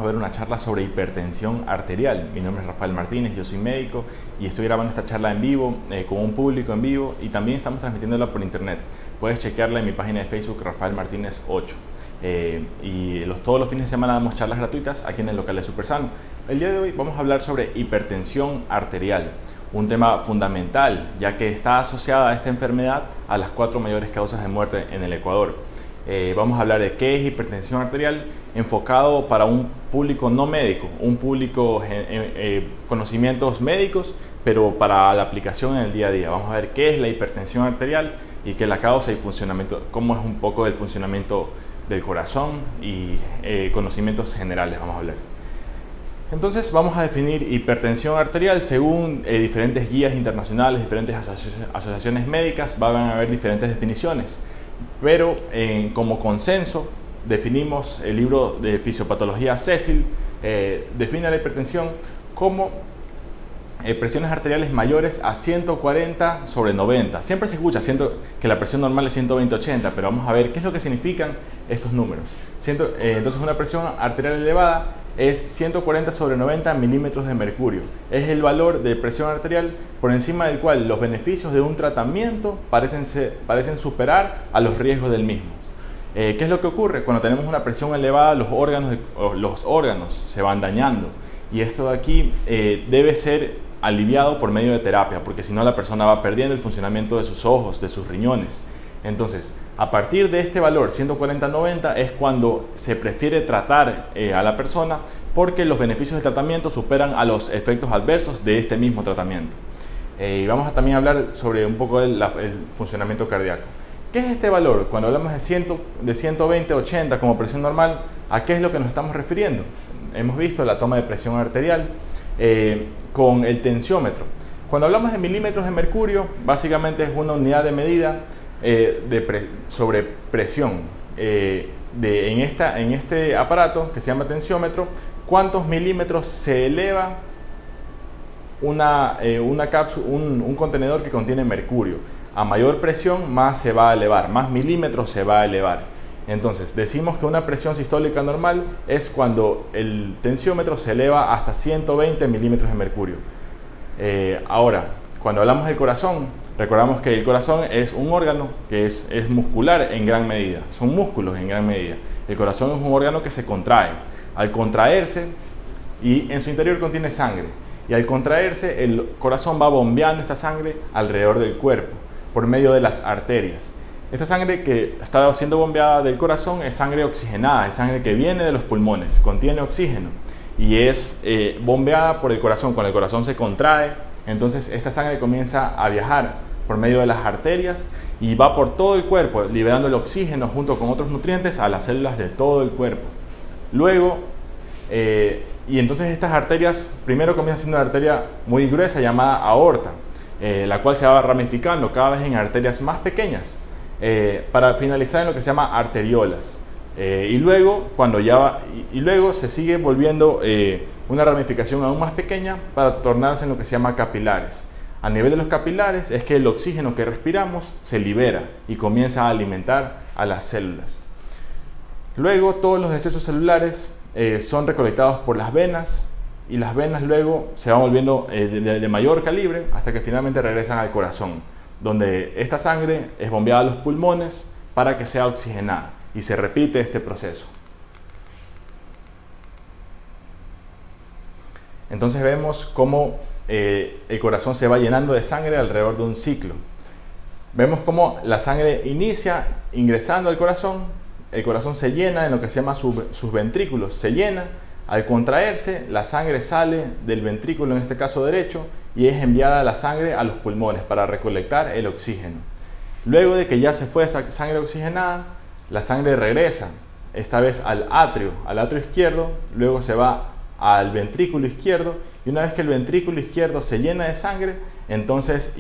a ver una charla sobre hipertensión arterial. Mi nombre es Rafael Martínez, yo soy médico y estoy grabando esta charla en vivo, con un público en vivo, y también estamos transmitiéndola por internet. Puedes chequearla en mi página de Facebook, Rafael Martínez 8. Todos los fines de semana damos charlas gratuitas aquí en el local de Supersano. El día de hoy vamos a hablar sobre hipertensión arterial, un tema fundamental ya que está asociada a esta enfermedad a las 4 mayores causas de muerte en el Ecuador. Vamos a hablar de qué es hipertensión arterial enfocado para un público no médico, un público conocimientos médicos, pero para la aplicación en el día a día. Vamos a ver qué es la hipertensión arterial y qué es la causa y funcionamiento, cómo es un poco del funcionamiento del corazón y conocimientos generales vamos a hablar. Entonces vamos a definir hipertensión arterial según diferentes guías internacionales, diferentes asociaciones médicas. Van a haber diferentes definiciones, pero como consenso definimos el libro de fisiopatología Cecil, define la hipertensión como presiones arteriales mayores a 140/90. Siempre se escucha que la presión normal es 120/80, pero vamos a ver qué es lo que significan estos números. Entonces una presión arterial elevada es 140/90 milímetros de mercurio. Es el valor de presión arterial por encima del cual los beneficios de un tratamiento parecen superar a los riesgos del mismo. ¿Qué es lo que ocurre? Cuando tenemos una presión elevada, los órganos se van dañando, y esto de aquí debe ser aliviado por medio de terapia, porque si no la persona va perdiendo el funcionamiento de sus ojos, de sus riñones. Entonces, a partir de este valor 140/90 es cuando se prefiere tratar a la persona, porque los beneficios del tratamiento superan a los efectos adversos de este mismo tratamiento. Y vamos a también hablar sobre un poco el funcionamiento cardíaco. ¿Qué es este valor? Cuando hablamos de 120/80 como presión normal, ¿a qué es lo que nos estamos refiriendo? Hemos visto la toma de presión arterial con el tensiómetro. Cuando hablamos de milímetros de mercurio, básicamente es una unidad de medida sobre presión. En este aparato que se llama tensiómetro, ¿cuántos milímetros se eleva una cápsula, un contenedor que contiene mercurio? A mayor presión, más se va a elevar, más milímetros se va a elevar. Entonces, decimos que una presión sistólica normal es cuando el tensiómetro se eleva hasta 120 milímetros de mercurio. Ahora, cuando hablamos del corazón, recordamos que el corazón es un órgano que es muscular en gran medida, son músculos en gran medida. El corazón es un órgano que se contrae. Al contraerse, y en su interior contiene sangre, y al contraerse el corazón va bombeando esta sangre alrededor del cuerpo por medio de las arterias. Esta sangre que está siendo bombeada del corazón es sangre oxigenada, es sangre que viene de los pulmones, contiene oxígeno y es bombeada por el corazón. Cuando el corazón se contrae, entonces esta sangre comienza a viajar por medio de las arterias y va por todo el cuerpo, liberando el oxígeno junto con otros nutrientes a las células de todo el cuerpo. Luego, y entonces estas arterias, primero comienza siendo una arteria muy gruesa llamada aorta, la cual se va ramificando cada vez en arterias más pequeñas, para finalizar en lo que se llama arteriolas. Y luego se sigue volviendo una ramificación aún más pequeña para tornarse en lo que se llama capilares. A nivel de los capilares es que el oxígeno que respiramos se libera y comienza a alimentar a las células. Luego todos los desechos celulares son recolectados por las venas, y las venas luego se van volviendo de mayor calibre hasta que finalmente regresan al corazón, donde esta sangre es bombeada a los pulmones para que sea oxigenada, y se repite este proceso. Entonces vemos cómo el corazón se va llenando de sangre alrededor de un ciclo. Vemos cómo la sangre inicia ingresando al corazón, el corazón se llena en lo que se llama sus ventrículos, se llena. Al contraerse, la sangre sale del ventrículo, en este caso derecho, y es enviada la sangre a los pulmones para recolectar el oxígeno. Luego de que ya se fue esa sangre oxigenada, la sangre regresa, esta vez al atrio izquierdo, luego se va al ventrículo izquierdo, y una vez que el ventrículo izquierdo se llena de sangre, entonces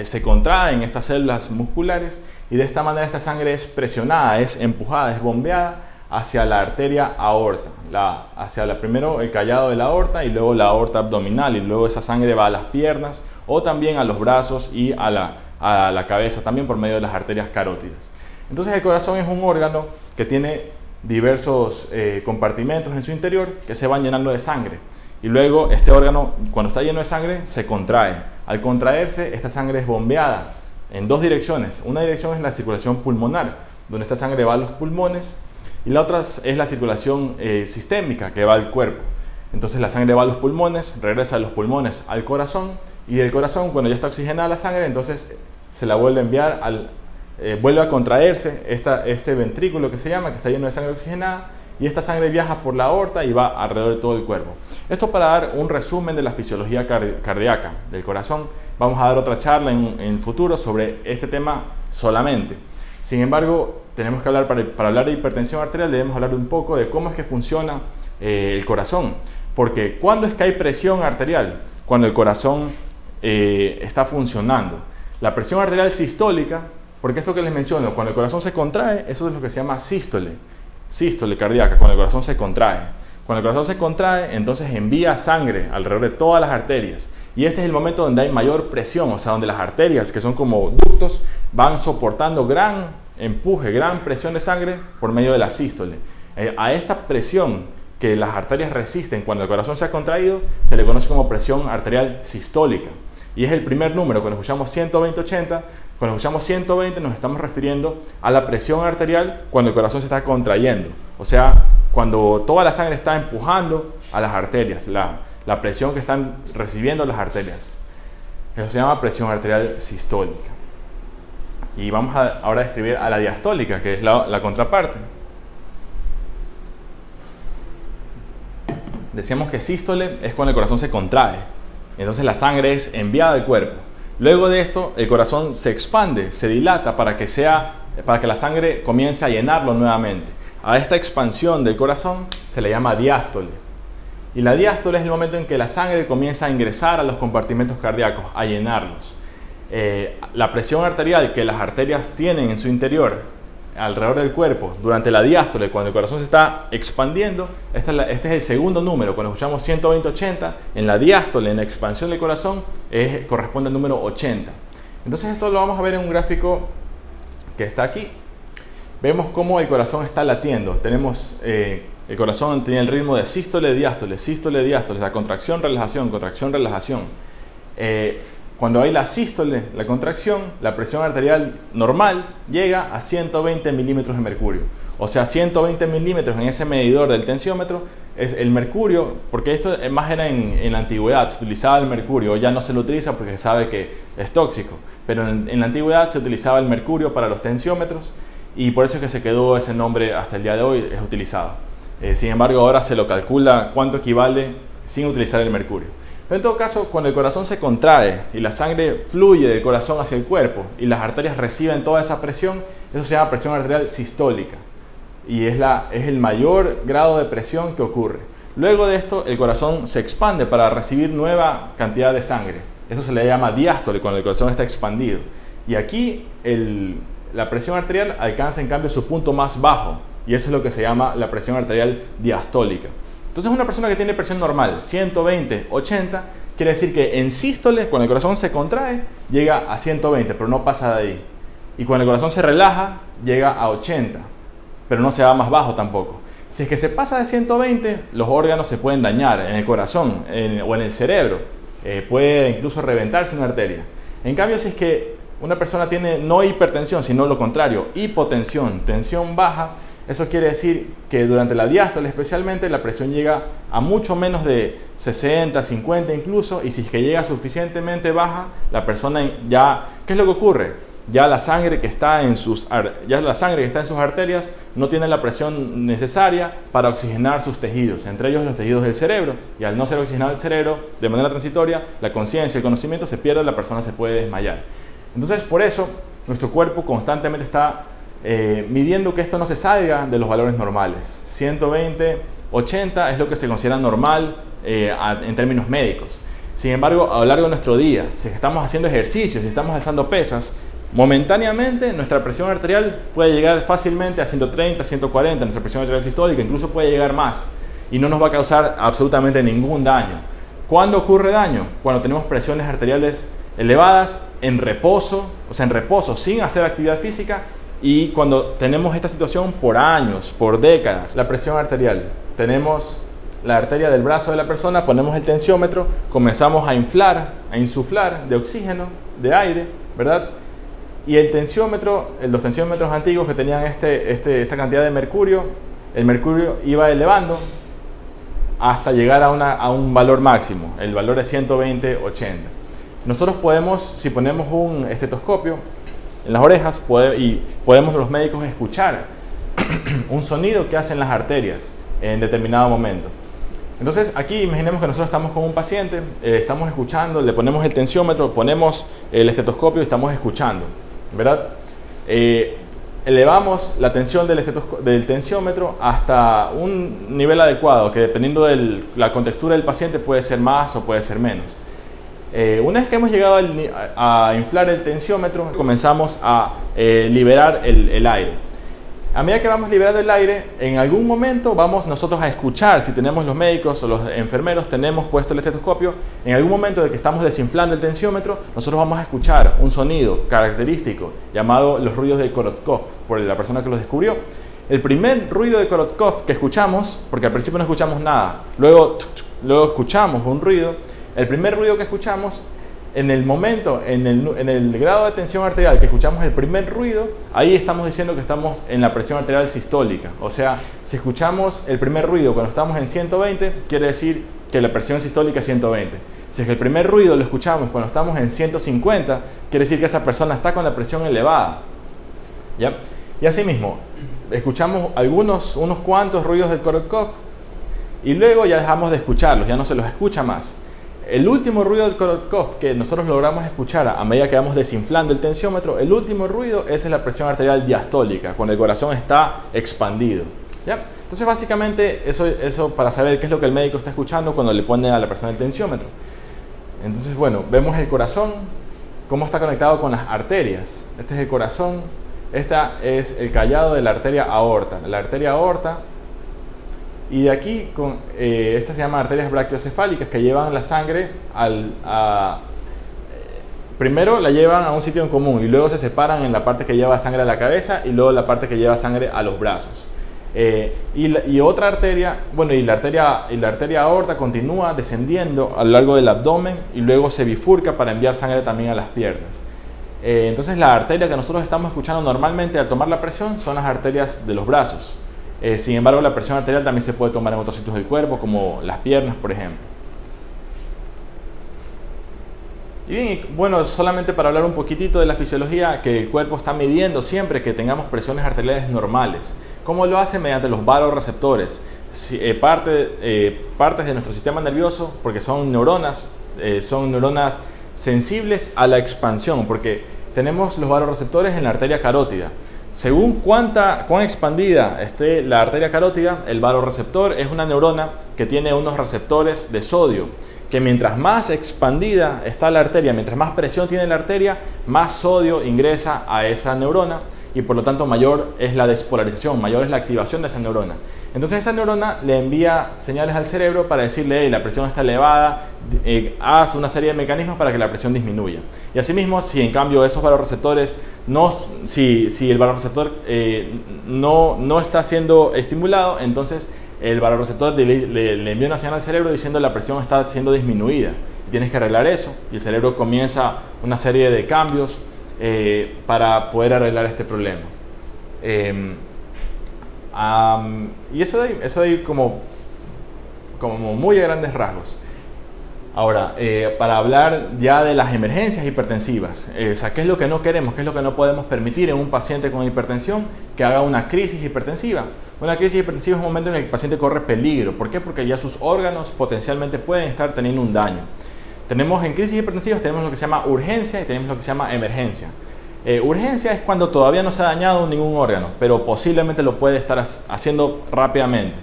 se contraen estas células musculares, y de esta manera esta sangre es presionada, es empujada, es bombeada hacia la arteria aorta, primero el callado de la aorta y luego la aorta abdominal, y luego esa sangre va a las piernas o también a los brazos y a la cabeza también por medio de las arterias carótidas. Entonces el corazón es un órgano que tiene diversos compartimentos en su interior que se van llenando de sangre. Y luego este órgano, cuando está lleno de sangre, se contrae. Al contraerse, esta sangre es bombeada en dos direcciones. Una dirección es la circulación pulmonar, donde esta sangre va a los pulmones, y la otra es la circulación sistémica, que va al cuerpo. Entonces la sangre va a los pulmones, regresa a los pulmones al corazón, y del corazón, cuando ya está oxigenada la sangre, entonces se la vuelve a enviar vuelve a contraerse este ventrículo que se llama, que está lleno de sangre oxigenada, y esta sangre viaja por la aorta y va alrededor de todo el cuerpo. Esto para dar un resumen de la fisiología cardíaca del corazón. Vamos a dar otra charla en el futuro sobre este tema solamente. Sin embargo, tenemos que hablar, para hablar de hipertensión arterial, debemos hablar un poco de cómo es que funciona el corazón. Porque ¿cuándo es que hay presión arterial? Cuando el corazón está funcionando. La presión arterial sistólica, porque esto que les menciono, cuando el corazón se contrae, eso es lo que se llama sístole cardíaca, cuando el corazón se contrae. Cuando el corazón se contrae, entonces envía sangre alrededor de todas las arterias. Y este es el momento donde hay mayor presión, o sea, donde las arterias, que son como ductos, van soportando gran empuje, gran presión de sangre por medio de la sístole. A esta presión que las arterias resisten cuando el corazón se ha contraído, se le conoce como presión arterial sistólica. Y es el primer número. Cuando escuchamos 120/80, cuando escuchamos 120 nos estamos refiriendo a la presión arterial cuando el corazón se está contrayendo. O sea, cuando toda la sangre está empujando a las arterias, la presión que están recibiendo las arterias. Eso se llama presión arterial sistólica. Y vamos ahora a describir a la diastólica, que es la contraparte. Decíamos que sístole es cuando el corazón se contrae. Entonces la sangre es enviada al cuerpo. Luego de esto, el corazón se expande, se dilata para que la sangre comience a llenarlo nuevamente. A esta expansión del corazón se le llama diástole. Y la diástole es el momento en que la sangre comienza a ingresar a los compartimentos cardíacos, a llenarlos. La presión arterial que las arterias tienen en su interior, alrededor del cuerpo, durante la diástole, cuando el corazón se este es el segundo número. Cuando escuchamos 120/80, en la diástole, en la expansión del corazón, corresponde al número 80. Entonces esto lo vamos a ver en un gráfico que está aquí. Vemos cómo el corazón está latiendo. Tenemos el corazón tiene el ritmo de sístole, diástole, o sea, contracción, relajación, contracción, relajación. Cuando hay la sístole, la contracción, la presión arterial normal llega a 120 milímetros de mercurio. O sea, 120 milímetros en ese medidor del tensiómetro es el mercurio, porque esto más era en la antigüedad, se utilizaba el mercurio. Hoy ya no se lo utiliza porque se sabe que es tóxico, pero en la antigüedad se utilizaba el mercurio para los tensiómetros y por eso es que se quedó ese nombre hasta el día de hoy, es utilizado. Sin embargo, ahora se lo calcula cuánto equivale sin utilizar el mercurio. Pero en todo caso, cuando el corazón se contrae y la sangre fluye del corazón hacia el cuerpo y las arterias reciben toda esa presión, eso se llama presión arterial sistólica y es el mayor grado de presión que ocurre. Luego de esto, el corazón se expande para recibir nueva cantidad de sangre. Eso se le llama diástole, cuando el corazón está expandido. Y aquí la presión arterial alcanza en cambio su punto más bajo y eso es lo que se llama la presión arterial diastólica. Entonces una persona que tiene presión normal, 120/80, quiere decir que en sístole, cuando el corazón se contrae, llega a 120, pero no pasa de ahí. Y cuando el corazón se relaja, llega a 80, pero no se va más bajo tampoco. Si es que se pasa de 120, los órganos se pueden dañar en el corazón o en el cerebro. Puede incluso reventarse una arteria. En cambio, si es que una persona tiene no hipertensión, sino lo contrario, hipotensión, tensión baja, eso quiere decir que durante la diástole especialmente la presión llega a mucho menos de 60, 50 incluso, y si es que llega suficientemente baja, la persona ya, ¿qué es lo que ocurre? Ya la sangre que está en sus arterias no tiene la presión necesaria para oxigenar sus tejidos, entre ellos los tejidos del cerebro, y al no ser oxigenado el cerebro de manera transitoria, la conciencia, el conocimiento se pierde, la persona se puede desmayar. Entonces, por eso, nuestro cuerpo constantemente está midiendo que esto no se salga de los valores normales. 120/80 es lo que se considera normal en términos médicos. Sin embargo, a lo largo de nuestro día, si estamos haciendo ejercicios, si estamos alzando pesas, momentáneamente nuestra presión arterial puede llegar fácilmente a 130, 140, nuestra presión arterial sistólica incluso puede llegar más y no nos va a causar absolutamente ningún daño. ¿Cuándo ocurre daño? Cuando tenemos presiones arteriales elevadas en reposo, o sea, en reposo sin hacer actividad física Y cuando tenemos esta situación por años, por décadas, la presión arterial, tenemos la arteria del brazo de la persona, ponemos el tensiómetro, comenzamos a inflar, a insuflar de oxígeno, de aire, ¿verdad? Y el tensiómetro, los tensiómetros antiguos que tenían esta cantidad de mercurio, el mercurio iba elevando hasta llegar a un valor máximo. El valor es 120-80. Nosotros podemos, si ponemos un estetoscopio en las orejas, podemos los médicos escuchar un sonido que hacen las arterias en determinado momento. Entonces aquí imaginemos que nosotros estamos con un paciente, estamos escuchando, le ponemos el tensiómetro, ponemos el estetoscopio y estamos escuchando, ¿verdad? Elevamos la tensión del tensiómetro hasta un nivel adecuado, que dependiendo de la contextura del paciente puede ser más o puede ser menos. Una vez que hemos llegado a inflar el tensiómetro, comenzamos a liberar el aire. A medida que vamos liberando el aire, en algún momento vamos nosotros a escuchar, si tenemos los médicos o los enfermeros, tenemos puesto el estetoscopio, en algún momento de que estamos desinflando el tensiómetro, nosotros vamos a escuchar un sonido característico llamado los ruidos de Korotkov, por la persona que los descubrió. El primer ruido de Korotkov que escuchamos, porque al principio no escuchamos nada, luego escuchamos un ruido, el primer ruido que escuchamos, en el momento, en el grado de tensión arterial que escuchamos el primer ruido, ahí estamos diciendo que estamos en la presión arterial sistólica. O sea, si escuchamos el primer ruido cuando estamos en 120, quiere decir que la presión sistólica es 120. Si es que el primer ruido lo escuchamos cuando estamos en 150, quiere decir que esa persona está con la presión elevada. ¿Ya? Y asimismo, escuchamos unos cuantos ruidos del Korotkov y luego ya dejamos de escucharlos, ya no se los escucha más. El último ruido del Korotkov que nosotros logramos escuchar a medida que vamos desinflando el tensiómetro, el último ruido es la presión arterial diastólica, cuando el corazón está expandido. ¿Ya? Entonces básicamente eso para saber qué es lo que el médico está escuchando cuando le pone a la persona el tensiómetro. Entonces bueno, vemos el corazón, cómo está conectado con las arterias. Este es el corazón, esta es el callado de la arteria aorta. La arteria aorta. Y de aquí, estas se llaman arterias brachiocefálicas que llevan la sangre primero la llevan a un sitio en común y luego se separan en la parte que lleva sangre a la cabeza y luego la parte que lleva sangre a los brazos. Y otra arteria, bueno, y la arteria aorta continúa descendiendo a lo largo del abdomen y luego se bifurca para enviar sangre también a las piernas. Entonces la arteria que nosotros estamos escuchando normalmente al tomar la presión son las arterias de los brazos. Sin embargo, la presión arterial también se puede tomar en otros sitios del cuerpo, como las piernas, por ejemplo. Y bien, bueno, solamente para hablar un poquitito de la fisiología, que el cuerpo está midiendo siempre que tengamos presiones arteriales normales. ¿Cómo lo hace? Mediante los vasoreceptores. Partes de nuestro sistema nervioso, porque son neuronas sensibles a la expansión, porque tenemos los vasoreceptores en la arteria carótida. Según cuán expandida esté la arteria carótida, el vasoreceptor es una neurona que tiene unos receptores de sodio, que mientras más expandida está la arteria, mientras más presión tiene la arteria, más sodio ingresa a esa neurona y por lo tanto mayor es la despolarización, mayor es la activación de esa neurona. Entonces esa neurona le envía señales al cerebro para decirle, hey, la presión está elevada, haz una serie de mecanismos para que la presión disminuya. Y asimismo, si en cambio esos vasoreceptores, si el vasoreceptor no está siendo estimulado, entonces el vasoreceptor le envía una señal al cerebro diciendo la presión está siendo disminuida. Y tienes que arreglar eso y el cerebro comienza una serie de cambios para poder arreglar este problema. Y eso de ahí como muy a grandes rasgos. Ahora, para hablar ya de las emergencias hipertensivas, o sea, ¿qué es lo que no queremos? ¿Qué es lo que no podemos permitir en un paciente con hipertensión? Que haga una crisis hipertensiva. Una crisis hipertensiva es un momento en el que el paciente corre peligro. ¿Por qué? Porque ya sus órganos potencialmente pueden estar teniendo un daño. En crisis hipertensivas tenemos lo que se llama urgencia y tenemos lo que se llama emergencia. Urgencia es cuando todavía no se ha dañado ningún órgano, pero posiblemente lo puede estar haciendo rápidamente.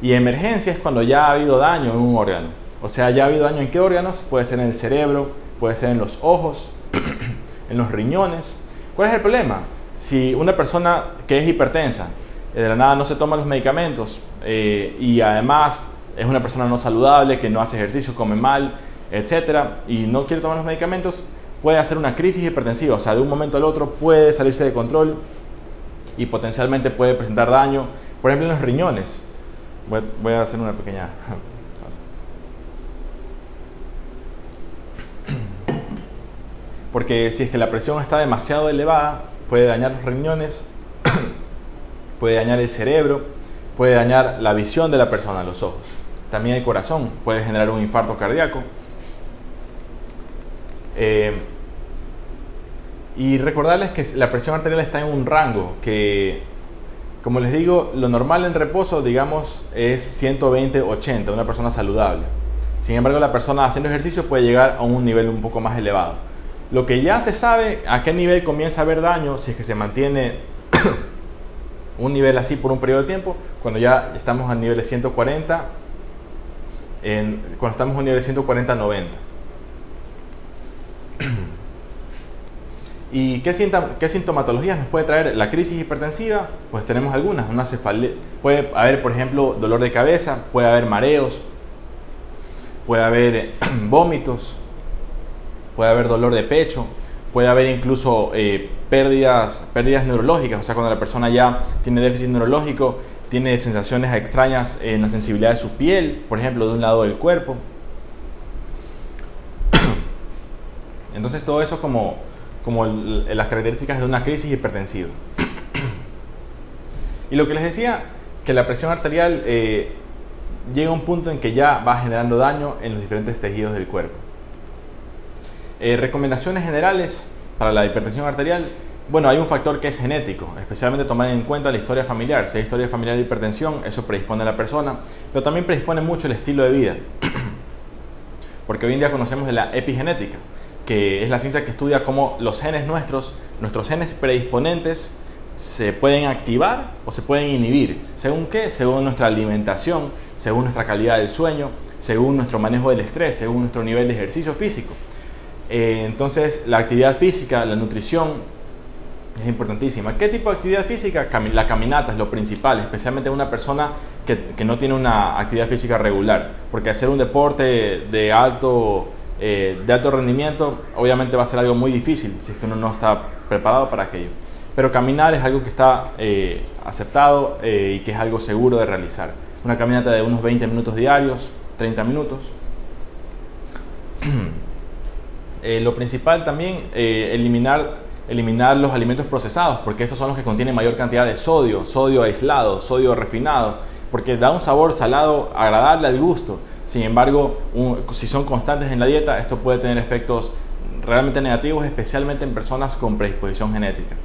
Y emergencia es cuando ya ha habido daño en un órgano. O sea, ya ha habido daño en qué órganos, puede ser en el cerebro, puede ser en los ojos, en los riñones. ¿Cuál es el problema? Si una persona que es hipertensa, de la nada no se toma los medicamentos y además es una persona no saludable, que no hace ejercicio, come mal, etcétera, y no quiere tomar los medicamentos, puede hacer una crisis hipertensiva. O sea, de un momento al otro puede salirse de control y potencialmente puede presentar daño, por ejemplo en los riñones. Voy a hacer una pequeña pausa. Porque si es que la presión está demasiado elevada, puede dañar los riñones, puede dañar el cerebro, puede dañar la visión de la persona, los ojos. También el corazón puede generar un infarto cardíaco. Y recordarles que la presión arterial está en un rango que, como les digo, lo normal en reposo, digamos, es 120-80, una persona saludable. Sin embargo, la persona haciendo ejercicio puede llegar a un nivel un poco más elevado. Lo que ya se sabe a qué nivel comienza a haber daño, si es que se mantiene un nivel así por un periodo de tiempo, cuando ya estamos a nivel de 140, cuando estamos a un nivel de 140-90. ¿Y qué sintomatologías nos puede traer la crisis hipertensiva? Pues tenemos algunas. Una cefalea, puede haber, por ejemplo, dolor de cabeza, puede haber mareos, puede haber vómitos, puede haber dolor de pecho, puede haber incluso pérdidas neurológicas, o sea, cuando la persona ya tiene déficit neurológico, tiene sensaciones extrañas en la sensibilidad de su piel, por ejemplo, de un lado del cuerpo. Entonces todo eso como las características de una crisis hipertensiva. Y lo que les decía, que la presión arterial llega a un punto en que ya va generando daño en los diferentes tejidos del cuerpo. Recomendaciones generales para la hipertensión arterial. Bueno, hay un factor que es genético, especialmente tomar en cuenta la historia familiar. Si hay historia familiar de hipertensión, eso predispone a la persona, pero también predispone mucho el estilo de vida. Porque hoy en día conocemos de la epigenética, que es la ciencia que estudia cómo los genes nuestros genes predisponentes, se pueden activar o se pueden inhibir. ¿Según qué? Según nuestra alimentación, según nuestra calidad del sueño, según nuestro manejo del estrés, según nuestro nivel de ejercicio físico. Entonces, la actividad física, la nutrición es importantísima. ¿Qué tipo de actividad física? La caminata es lo principal, especialmente en una persona que no tiene una actividad física regular, porque hacer un deporte de alto rendimiento obviamente va a ser algo muy difícil si es que uno no está preparado para aquello. Pero caminar es algo que está aceptado y que es algo seguro de realizar. Una caminata de unos 20 minutos diarios, 30 minutos. Lo principal también, eliminar los alimentos procesados, porque esos son los que contienen mayor cantidad de sodio aislado, sodio refinado, porque da un sabor salado agradable al gusto. Sin embargo, si son constantes en la dieta, esto puede tener efectos realmente negativos, especialmente en personas con predisposición genética.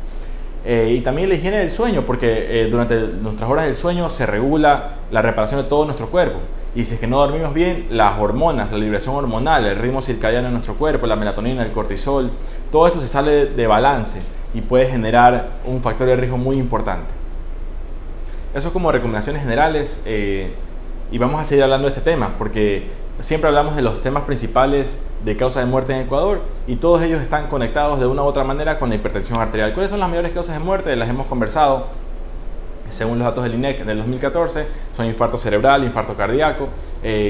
Y también la higiene del sueño, porque durante nuestras horas del sueño se regula la reparación de todo nuestro cuerpo. Y si es que no dormimos bien, las hormonas, la liberación hormonal, el ritmo circadiano de nuestro cuerpo, la melatonina, el cortisol, todo esto se sale de balance y puede generar un factor de riesgo muy importante. Eso como recomendaciones generales, y vamos a seguir hablando de este tema porque siempre hablamos de los temas principales de causa de muerte en Ecuador y todos ellos están conectados de una u otra manera con la hipertensión arterial. ¿Cuáles son las mayores causas de muerte? Las hemos conversado. Según los datos del INEC del 2014, son infarto cerebral, infarto cardíaco,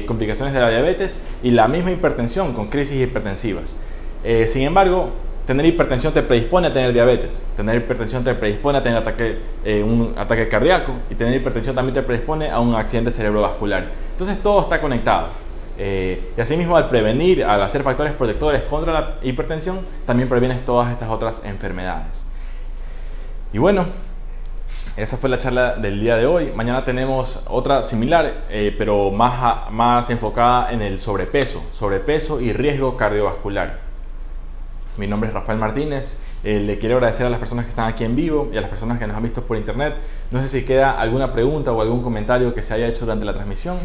complicaciones de la diabetes y la misma hipertensión con crisis hipertensivas. Sin embargo, tener hipertensión te predispone a tener diabetes, tener hipertensión te predispone a tener un ataque cardíaco y tener hipertensión también te predispone a un accidente cerebrovascular. Entonces todo está conectado. Y asimismo, al prevenir, al hacer factores protectores contra la hipertensión, también previenes todas estas otras enfermedades. Y bueno, esa fue la charla del día de hoy. Mañana tenemos otra similar, pero más enfocada en el sobrepeso y riesgo cardiovascular. Mi nombre es Rafael Martínez. Le quiero agradecer a las personas que están aquí en vivo y a las personas que nos han visto por internet. No sé si queda alguna pregunta o algún comentario que se haya hecho durante la transmisión.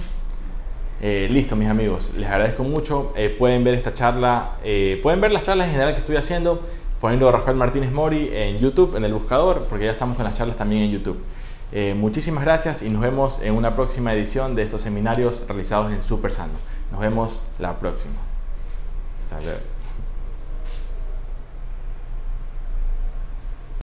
Listo, mis amigos, les agradezco mucho. Pueden ver esta charla, pueden ver las charlas en general que estoy haciendo poniendo Rafael Martínez Mori en YouTube, en el buscador, porque ya estamos con las charlas también en YouTube. Muchísimas gracias y nos vemos en una próxima edición de estos seminarios realizados en Super Sano. Nos vemos la próxima. Hasta luego.